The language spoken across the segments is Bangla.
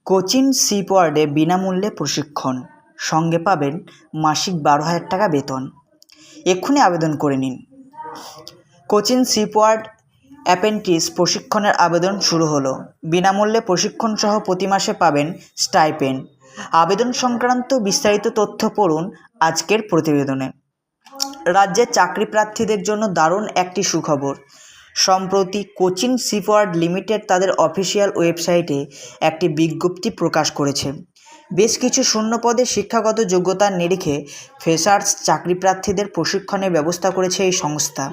কোচিন শিপওয়ার্ডে বিনামূল্যে প্রশিক্ষণ, সঙ্গে পাবেন মাসিক 12,000 টাকা বেতন। এক্ষুনি আবেদন করে নিন। কোচিন শিপওয়ার্ড অ্যাপ্রেন্টিস প্রশিক্ষণের আবেদন শুরু হলো। বিনামূল্যে প্রশিক্ষণ সহ প্রতি মাসে পাবেন স্টাইপেন্ড। আবেদন সংক্রান্ত বিস্তারিত তথ্য পড়ুন আজকের প্রতিবেদনে। রাজ্যের চাকরি প্রার্থীদের জন্য দারুণ একটি সুখবর। সম্প্রতি কোচিন শিপওয়ার্ড লিমিটেড তাদের অফিসিয়াল ওয়েবসাইটে একটি বিজ্ঞপ্তি প্রকাশ করেছে। বেশ কিছু শূন্য পদে শিক্ষাগত যোগ্যতার নিরিখে ফ্রেশার্স চাকরি প্রার্থীদের প্রশিক্ষণের ব্যবস্থা করেছে এই সংস্থা।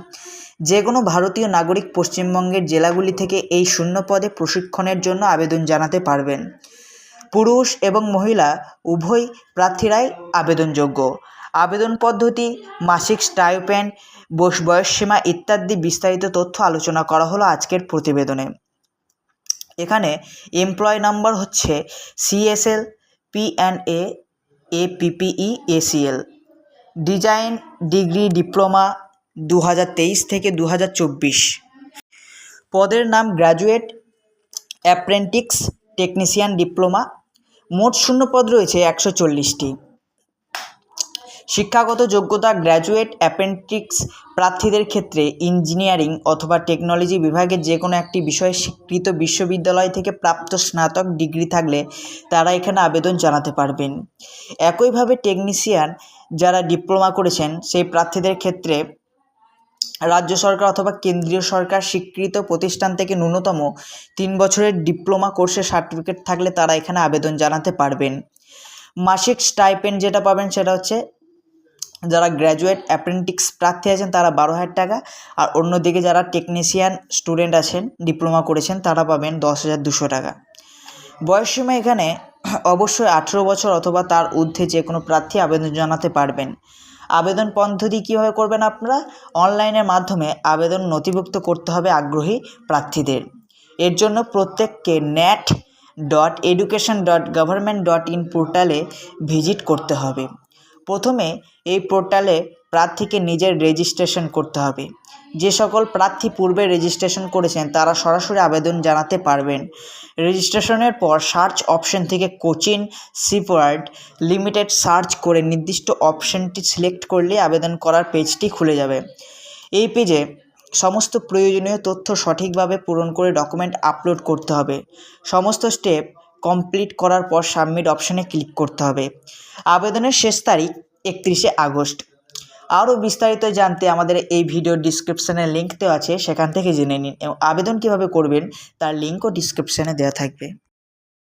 যে কোনো ভারতীয় নাগরিক পশ্চিমবঙ্গের জেলাগুলি থেকে এই শূন্য পদে প্রশিক্ষণের জন্য আবেদন জানাতে পারবেন। পুরুষ এবং মহিলা উভয় প্রার্থীরাই আবেদনযোগ্য। আবেদন পদ্ধতি, মাসিক স্টাইপেন্ড, বয়সসীমা ইত্যাদি বিস্তারিত তথ্য আলোচনা করা হলো আজকের প্রতিবেদনে। এখানে এমপ্লয় নাম্বার হচ্ছে CSL PNA APPE ACL। Design degree diploma 2023 থেকে 2024। পদের নাম গ্র্যাজুয়েট অ্যাপ্রেন্টিস টেকনিশিয়ান ডিপ্লোমা। মোট শূন্য পদ রয়েছে 140টি। শিক্ষাগত যোগ্যতা গ্র্যাজুয়েট অ্যাপ্রেন্টিস প্রার্থীদের ক্ষেত্রে ইঞ্জিনিয়ারিং অথবা টেকনোলজি বিভাগের যে কোনো একটি বিষয়ে স্বীকৃত বিশ্ববিদ্যালয় থেকে প্রাপ্ত স্নাতক ডিগ্রি থাকলে তারা এখানে আবেদন জানাতে পারবেন। একইভাবে টেকনিশিয়ান যারা ডিপ্লোমা করেছেন সেই প্রার্থীদের ক্ষেত্রে রাজ্য সরকার অথবা কেন্দ্রীয় সরকার স্বীকৃত প্রতিষ্ঠান থেকে ন্যূনতম 3 বছরের ডিপ্লোমা কোর্সের সার্টিফিকেট থাকলে তারা এখানে আবেদন জানাতে পারবেন। মাসিক স্টাইপেন্ড যেটা পাবেন সেটা হচ্ছে যারা গ্র্যাজুয়েট অ্যাপ্রেন্টিস প্রার্থী আছেন তারা 12,000 টাকা, আর অন্যদিকে যারা টেকনিশিয়ান স্টুডেন্ট আছেন ডিপ্লোমা করেছেন তারা পাবেন 10,200 টাকা। বয়সসীমা এখানে অবশ্যই 18 বছর অথবা তার ঊর্ধ্বে যে কোনো প্রার্থী আবেদন জানাতে পারবেন। আবেদন পদ্ধতি কীভাবে করবেন আপনারা? অনলাইনের মাধ্যমে আবেদন নথিভুক্ত করতে হবে আগ্রহী প্রার্থীদের। এর জন্য প্রত্যেককে nat.education.government.in পোর্টালে ভিজিট করতে হবে। প্রথমে এই পোর্টালে প্রার্থীকে নিজের রেজিস্ট্রেশন করতে হবে। যে সকল প্রার্থী পূর্বে রেজিস্ট্রেশন করেছেন তারা সরাসরি আবেদন জানাতে পারবেন। রেজিস্ট্রেশনের পর সার্চ অপশন থেকে কোচিন শিপওয়ার্ড লিমিটেড সার্চ করে নির্দিষ্ট অপশনটি সিলেক্ট করলে আবেদন করার পেজটি খুলে যাবে। এই পেজে সমস্ত প্রয়োজনীয় তথ্য সঠিকভাবে পূরণ করে ডকুমেন্ট আপলোড করতে হবে। সমস্ত স্টেপ কমপ্লিট করার পর সাবমিট অপশানে ক্লিক করতে হবে। আবেদনের শেষ তারিখ 31শে আগস্ট। আরও বিস্তারিত জানতে আমাদের এই ভিডিওর ডিসক্রিপশানে লিঙ্ক দেওয়া আছে, সেখান থেকে জেনে নিন এবং আবেদন কীভাবে করবেন তার লিঙ্কও ডিসক্রিপশানে দেওয়া থাকবে।